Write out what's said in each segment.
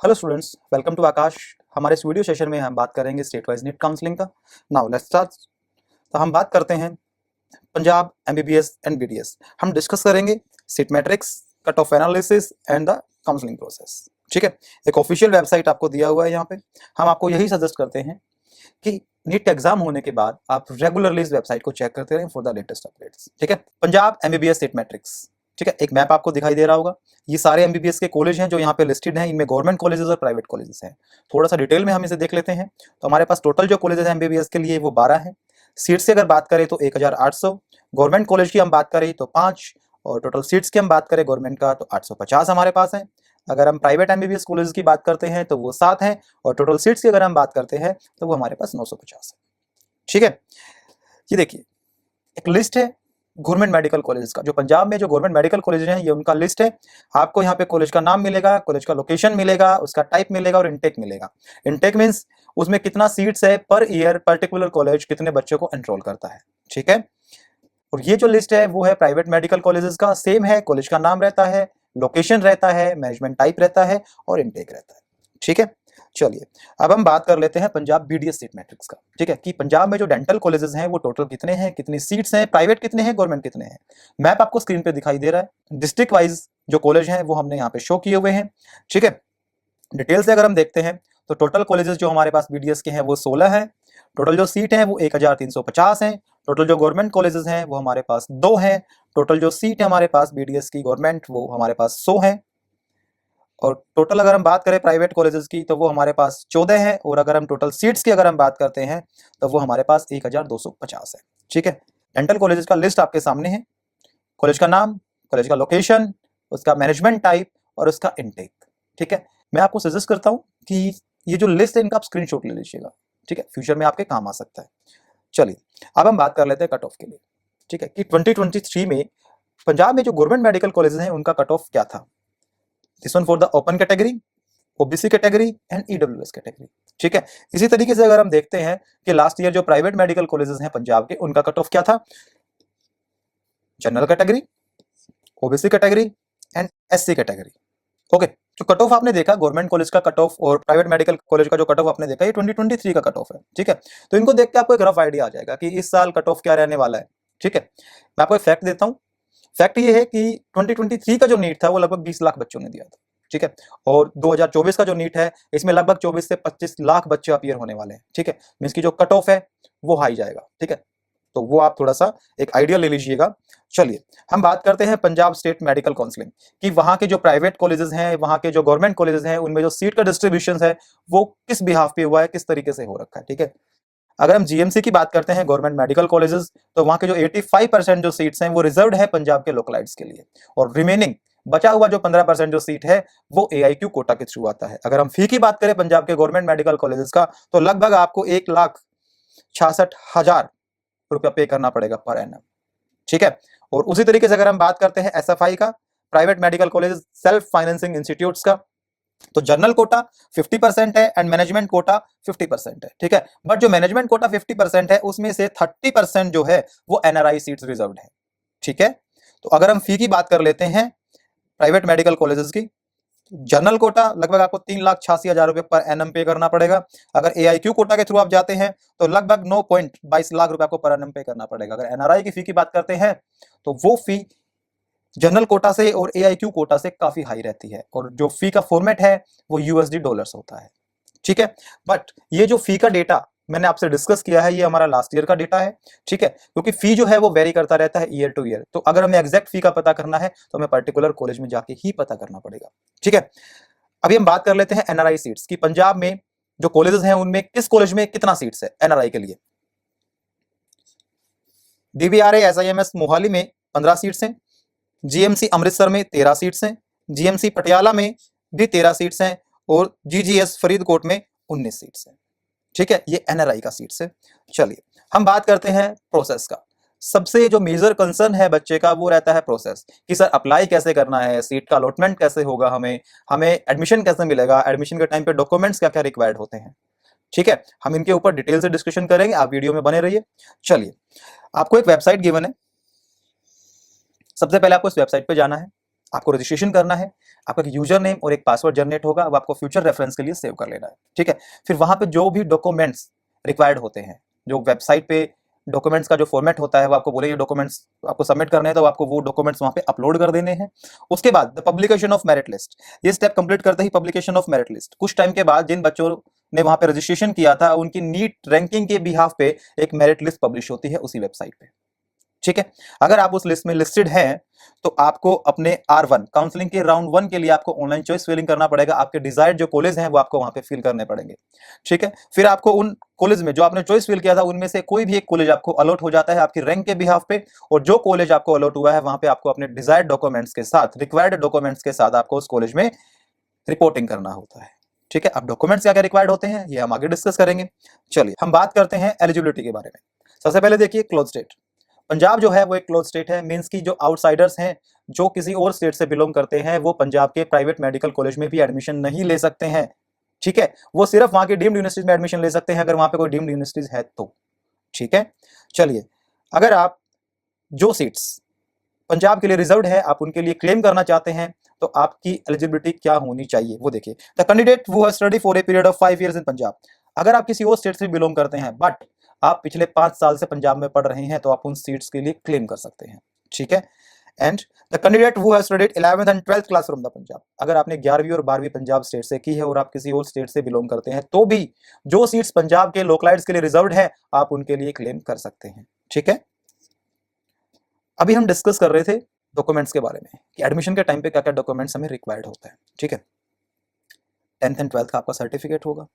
Hello students, welcome to आकाश। हमारे इस video session में हम बात करेंगे स्टेट वाइज नीट काउंसलिंग का। Now let's start. तो हम बात करते हैं पंजाब एमबीबीएस एंड बीडीएस। हम डिस्कस करेंगे seat matrix, cut off analysis and the counselling process. ठीक है, एक ऑफिशियल वेबसाइट आपको दिया हुआ है यहाँ पे। हम आपको यही सजेस्ट करते हैं कि नीट एग्जाम होने के बाद आप रेगुलरली इस वेबसाइट को चेक करते रहें फॉर द लेटेस्ट अपडेट्स। ठीक है, पंजाब एमबीबीएस सीट मैट्रिक्स। ठीक है, एक मैप आपको दिखाई दे रहा होगा। ये सारे एमबीबीएस के कॉलेज हैं जो यहाँ पे लिस्टेड हैं। इनमें गवर्नमेंट कॉलेजेस और प्राइवेट कॉलेजेस हैं। थोड़ा सा डिटेल में हम इसे देख लेते हैं। तो हमारे पास टोटल जो कॉलेजेस हैं एमबीबीएस के लिए वो 12 हैं। सीट्स की अगर बात करें तो 1800, गवर्नमेंट कॉलेज की हम बात करें तो 5, और टोटल सीट्स की हम बात करें गवर्नमेंट का तो 850 हमारे पास है। अगर हम प्राइवेट एमबीबीएस कॉलेज की बात करते हैं तो वो 7 हैं, और टोटल सीट्स की अगर हम बात करते हैं तो वो हमारे पास 950 है। ठीक है, ये देखिए एक लिस्ट है गवर्नमेंट मेडिकल कॉलेजेस का। जो पंजाब में जो गवर्नमेंट मेडिकल कॉलेज हैं ये उनका लिस्ट है। आपको यहाँ पे कॉलेज का नाम मिलेगा, कॉलेज का लोकेशन मिलेगा, उसका टाइप मिलेगा और इनटेक मिलेगा। इनटेक मींस उसमें कितना सीट्स है पर ईयर, पर्टिकुलर कॉलेज कितने बच्चों को एनरोल करता है। ठीक है, और ये जो लिस्ट है वो है प्राइवेट मेडिकल कॉलेजेस का। सेम है, कॉलेज का नाम रहता है, लोकेशन रहता है, मैनेजमेंट टाइप रहता है और इनटेक रहता है। ठीक है, चलिए अब हम बात कर लेते हैं पंजाब बीडीएस सीट मैट्रिक्स का। ठीक है, कि पंजाब में जो डेंटल कॉलेजेस हैं वो टोटल कितने हैं, कितनी सीट्स हैं, प्राइवेट कितने हैं, गवर्नमेंट कितने हैं। मैप आपको स्क्रीन पे दिखाई दे रहा है। डिस्ट्रिक्ट वाइज जो कॉलेज हैं वो हमने यहाँ पे शो किए हुए हैं। ठीक है, डिटेल से अगर हम देखते हैं तो टोटल कॉलेजेस जो हमारे पास बीडीएस के हैं वो 16 हैं। टोटल जो सीट हैं वो 1350 हैं। टोटल जो गवर्नमेंट कॉलेजेस हैं वो हमारे पास 2 हैं। टोटल जो सीट है हमारे पास बीडीएस की गवर्नमेंट वो हमारे पास 100 है। और टोटल अगर हम बात करें प्राइवेट कॉलेजेस की तो वो हमारे पास 14 है। और अगर हम टोटल सीट्स की अगर हम बात करते हैं तो वो हमारे पास 1250 है। ठीक है, डेंटल कॉलेजेस का लिस्ट आपके सामने है। कॉलेज का नाम, कॉलेज का लोकेशन, उसका मैनेजमेंट टाइप और उसका इनटेक। ठीक है, मैं आपको सजेस्ट करता हूँ कि ये जो लिस्ट है इनका आप स्क्रीनशॉट ले लीजिएगा। ठीक है, फ्यूचर में आपके काम आ सकता है। चलिए अब हम बात कर लेते हैं कट ऑफ के लिए। ठीक है, कि 2023 में पंजाब में जो गवर्नमेंट मेडिकल कॉलेजेस हैं उनका कट ऑफ क्या था। This one for the open category, OBC category and EWS category. ठीक है, इसी तरीके से अगर हम देखते हैं कि लास्ट ईयर जो प्राइवेट मेडिकल कॉलेजेस हैं पंजाब के उनका कट ऑफ क्या था। General category, OBC category and SC category. Okay, जो कट ऑफ आपने देखा गवर्नमेंट कॉलेज का कट ऑफ और प्राइवेट मेडिकल कॉलेज का जो कट ऑफ आपने देखा ये 2023 का कट ऑफ है। ठीक है, तो इनको देख के आपको एक रफ आइडिया आ जाएगा कि इस साल कट ऑफ क्या रहने वाला है। ठीक है, मैं आपको एक फैक्ट देता हूँ। फैक्ट ये है कि 2023 का जो नीट था वो लगभग 20 लाख बच्चों ने दिया था। ठीक है, और 2024 का जो नीट है इसमें लगभग 24 से 25 लाख बच्चे अपीयर होने वाले हैं। ठीक है, मींस की जो कट ऑफ है वो हाई जाएगा। ठीक है, तो वो आप थोड़ा सा एक आइडिया ले लीजिएगा। चलिए हम बात करते हैं पंजाब स्टेट मेडिकल काउंसलिंग कि वहां के जो प्राइवेट कॉलेजेस हैं, वहां के जो गवर्नमेंट कॉलेजेस हैं, उनमें जो सीट का डिस्ट्रीब्यूशन है वो किस बिहाफ पे हुआ है, किस तरीके से हो रखा है। ठीक है, अगर हम जीएमसी की बात करते हैं गवर्नमेंट मेडिकल कॉलेजेस तो वहां के जो 85% जो सीट्स हैं वो रिजर्व्ड है पंजाब के लोकलाइट्स के लिए, और रिमेनिंग बचा हुआ जो 15% जो सीट है वो एआईक्यू कोटा के थ्रू आता है। अगर हम फी की बात करें पंजाब के गवर्नमेंट मेडिकल कॉलेजेस का तो लगभग आपको 1,66,000 रुपया पे करना पड़ेगा पर एनम। ठीक है, और उसी तरीके से अगर हम बात करते हैं एसएफआई का, private medical college self financing institutes का, तो जनरल कोटा 50% है एंड मैनेजमेंट कोटा 50% है। ठीक है, बट जो मैनेजमेंट कोटा 50% है उसमें से 30% जो है वो एनआरआई सीट्स रिजर्व्ड है। ठीक है, तो अगर हम फी की बात कर लेते हैं प्राइवेट मेडिकल कॉलेजेस की, जनरल कोटा लगभग आपको 3,86,000 रुपए पर एनम पे करना पड़ेगा। अगर एआईक्यू कोटा के थ्रू आप जाते हैं तो लगभग 9.22 लाख रुपए आपको पर एनम पे करना पड़ेगा। अगर एनआरआई की फी की बात करते हैं तो वो फी जनरल कोटा से और एआईक्यू कोटा से काफी हाई रहती है, और जो फी का फॉर्मेट है वो यूएसडी डॉलर्स होता है। ठीक है, बट ये जो फी का डेटा मैंने आपसे डिस्कस किया है ये हमारा लास्ट ईयर का डेटा है। ठीक है, क्योंकि फी जो है वो वेरी करता रहता है ईयर टू ईयर, तो अगर हमें एग्जैक्ट फी का पता करना है तो हमें पर्टिकुलर कॉलेज में जाके ही पता करना पड़ेगा। ठीक है, अभी हम बात कर लेते हैं एनआरआई सीट्स की। पंजाब में जो कॉलेजेस हैं उनमें किस कॉलेज में कितना सीट्स है एनआरआई के लिए। डीबीआरए एसआईएमएस मोहाली में 15 सीट्स हैं, जीएमसी अमृतसर में 13 सीट्स हैं, जीएमसी पटियाला में भी 13 सीट्स हैं, और जीजीएस फरीदकोट में 19 सीट्स हैं। ठीक है, ये एनआरआई का सीट्स है। चलिए हम बात करते हैं प्रोसेस का। सबसे जो मेजर कंसर्न है बच्चे का वो रहता है प्रोसेस, कि सर अप्लाई कैसे करना है, सीट का अलॉटमेंट कैसे होगा, हमें हमें एडमिशन कैसे मिलेगा, एडमिशन के टाइम पे डॉक्यूमेंट्स क्या क्या रिक्वायर्ड होते हैं। ठीक है, हम इनके ऊपर डिटेल से डिस्कशन करेंगे, आप वीडियो में बने रहिए। चलिए आपको एक वेबसाइट गिवन है, सबसे पहले आपको इस वेबसाइट पे जाना है। आपको रजिस्ट्रेशन करना है, आपका यूजर नेम और एक पासवर्ड जनरेट होगा, अब आपको फ्यूचर रेफरेंस के लिए सेव कर लेना है, ठीक है। फिर वहां पे जो भी डॉक्यूमेंट्स रिक्वायर्ड होते हैं, जो वेबसाइट पे डॉक्यूमेंट्स का जो फॉर्मेट होता है, वो आपको बोलेंगे डॉक्यूमेंट्स आपको सबमिट करने हैं, तो आपको वो डॉक्यूमेंट्स वहां पे अपलोड कर देने हैं। उसके बाद the publication of merit list, ये स्टेप कंप्लीट करते ही पब्लिकेशन ऑफ मेरिट लिस्ट, कुछ टाइम के बाद जिन बच्चों ने वहां पे रजिस्ट्रेशन किया था उनकी नीट रैंकिंग के बिहाफ पे एक मेरिट लिस्ट पब्लिश होती है उसी वेबसाइट पे, ठीक है। अगर आप उस लिस्ट में लिस्टेड हैं तो आपको अपने R1 काउंसलिंग के राउंड 1 के लिए आपको ऑनलाइन चॉइस फिलिंग करना पड़ेगा, आपके डिजायर्ड जो कॉलेज हैं वो आपको वहां पे फिल करने पड़ेंगे, ठीक है। फिर आपको उन कॉलेज में जो आपने चॉइस फिल किया था उनमें से कोई भी एक कॉलेज आपको अलॉट हो जाता है आपकी रैंक के बिहाफ पे, और जो कॉलेज आपको अलॉट हुआ है वहां पे आपको अपने डिजायर्ड डॉक्यूमेंट्स के साथ, रिक्वायर्ड डॉक्यूमेंट्स के साथ आपको उस कॉलेज में रिपोर्टिंग करना होता है, ठीक है। अब डॉक्यूमेंट्स क्या क्या रिक्वायर्ड होते हैं ये हम आगे डिस्कस करेंगे। चलिए हम बात करते हैं एलिजिबिलिटी के बारे में। सबसे पहले देखिए क्लोज स्टेट, पंजाब जो है वो एक क्लोज स्टेट है, मींस की जो आउटसाइडर्स हैं, जो किसी और स्टेट से बिलोंग करते हैं, वो पंजाब के प्राइवेट मेडिकल कॉलेज में भी एडमिशन नहीं ले सकते हैं, ठीक है। वो सिर्फ वहां की डीम्ड यूनिवर्सिटीज में एडमिशन ले सकते हैं अगर वहां पे कोई डीम्ड यूनिवर्सिटीज है तो, ठीक है। चलिए, अगर आप जो सीट्स पंजाब के लिए रिजर्व्ड है आप उनके लिए क्लेम करना चाहते हैं तो आपकी एलिजिबिलिटी क्या होनी चाहिए वो देखिए। The candidate who has study for a period of 5 years इन पंजाब, अगर आप किसी और स्टेट से बिलोंग करते हैं बट आप पिछले 5 साल से पंजाब में पढ़ रहे हैं तो आप उन सीट्स के लिए क्लेम कर सकते हैं, ठीक है। And the candidate who has studied 11th and 12th class from the Punjab, अगर आपने 11वीं और 12वीं पंजाब स्टेट से की है और आप किसी और स्टेट से बिलोंग करते हैं तो भी जो सीट्स पंजाब के लोकलाइट्स के लिए रिजर्व्ड है आप उनके लिए क्लेम कर सकते हैं, ठीक है। अभी हम डिस्कस कर रहे थे डॉक्यूमेंट्स के बारे में कि एडमिशन के टाइम पे क्या क्या डॉक्यूमेंट्स हमें रिक्वायर्ड होता है, ठीक है। 10th एंड 12th का आपका सर्टिफिकेट होगा,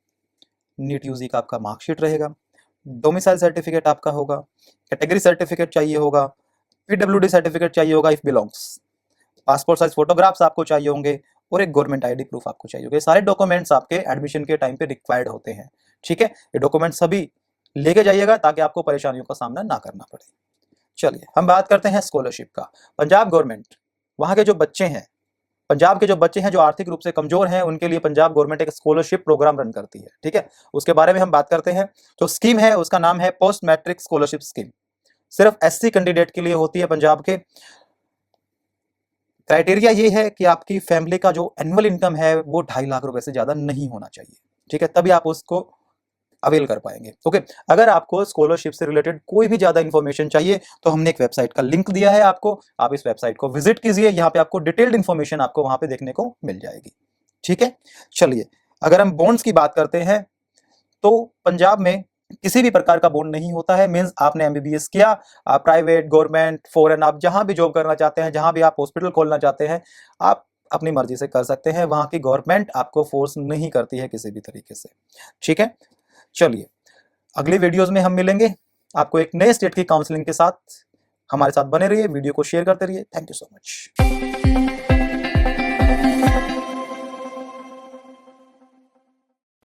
नीट यूजी का आपका मार्कशीट रहेगा, डोमिसाइल सर्टिफिकेट आपका होगा, कैटेगरी सर्टिफिकेट चाहिए होगा, पीडब्ल्यूडी सर्टिफिकेट चाहिए होगा if belongs, passport size photographs आपको चाहिए होंगे और एक गवर्नमेंट आईडी प्रूफ आपको चाहिए होगा। ये सारे डॉक्यूमेंट्स आपके एडमिशन के टाइम पे रिक्वायर्ड होते हैं, ठीक है। ये डॉक्यूमेंट्स सभी लेके जाइएगा ताकि आपको परेशानियों का सामना ना करना पड़े। चलिए हम बात करते हैं स्कॉलरशिप का। पंजाब गवर्नमेंट, वहाँ के जो बच्चे हैं, पंजाब के जो बच्चे हैं जो आर्थिक रूप से कमजोर हैं उनके लिए पंजाब गवर्नमेंट एक स्कॉलरशिप प्रोग्राम रन करती है, ठीक है। उसके बारे में हम बात करते हैं। जो स्कीम है उसका नाम है पोस्ट मैट्रिक स्कॉलरशिप स्कीम, सिर्फ SC कैंडिडेट के लिए होती है पंजाब के। क्राइटेरिया ये है कि आपकी फैमिली का जो एनुअल इनकम है वो 2.5 लाख रुपए से ज्यादा नहीं होना चाहिए, ठीक है, तभी आप उसको अवेल कर पाएंगे, ओके। अगर आपको स्कॉलरशिप से रिलेटेड कोई भी ज्यादा इंफॉर्मेशन चाहिए तो हमने एक वेबसाइट का लिंक दिया है आपको, आप इस वेबसाइट को विजिट कीजिए, यहाँ पे आपको डिटेल्ड इंफॉर्मेशन आपको वहां पे देखने को मिल जाएगी, ठीक है। चलिए, अगर हम बॉन्ड्स की बात करते हैं तो पंजाब में किसी भी प्रकार का बॉन्ड नहीं होता है, मींस आपने MBBS किया, आप प्राइवेट गवर्नमेंट फॉरेन आप जहां भी जॉब करना चाहते हैं, जहां भी आप हॉस्पिटल खोलना चाहते हैं, आप अपनी मर्जी से कर सकते हैं, वहां की गवर्नमेंट आपको फोर्स नहीं करती है किसी भी तरीके से, ठीक है। चलिए, अगली वीडियोस में हम मिलेंगे आपको एक नए स्टेट की काउंसलिंग के साथ। हमारे साथ बने रहिए, वीडियो को शेयर करते रहिए। Thank you so much.